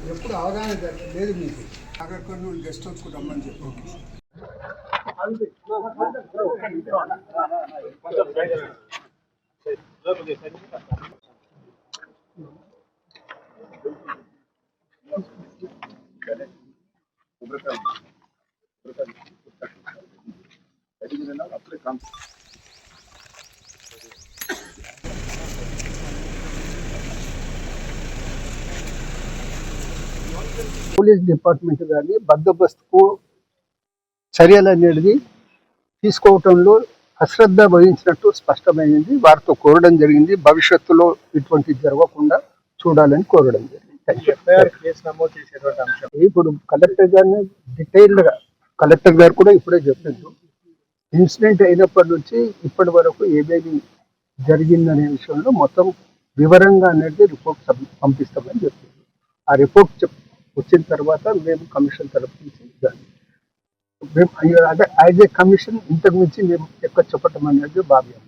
ఎప్పుడు అవగాహన లేదు మీకు అక్కడ నువ్వు గెస్ట్ హౌస్ కూడా రమ్మని చెప్పి పోలీస్ డిపార్ట్మెంట్ కానీ బందోబస్తుకు చర్యలు అనేది తీసుకోవటంలో అశ్రద్ధ వహించినట్టు స్పష్టమైంది. వారితో కోరడం జరిగింది, భవిష్యత్తులో ఇటువంటి జరగకుండా చూడాలని కోరడం జరిగింది. ఇప్పుడు కలెక్టర్ గారిని డీటెయిల్డ్ గా కలెక్టర్ గారు కూడా ఇప్పుడే చెప్పిండు, ఇన్సిడెంట్ అయినప్పటి నుంచి ఇప్పటి వరకు ఏదేది జరిగిందనే విషయంలో మొత్తం వివరంగా అనేది రిపోర్ట్ పంపిస్తామని చెప్పింది. ఆ రిపోర్ట్ వచ్చిన తర్వాత మేము కమిషన్ తరఫు నుంచి మేము అదే యాజ్ ఏ కమిషన్ ఇంతకు మించి మేము ఎక్కువ చెప్పటం అనేది భావ్యం.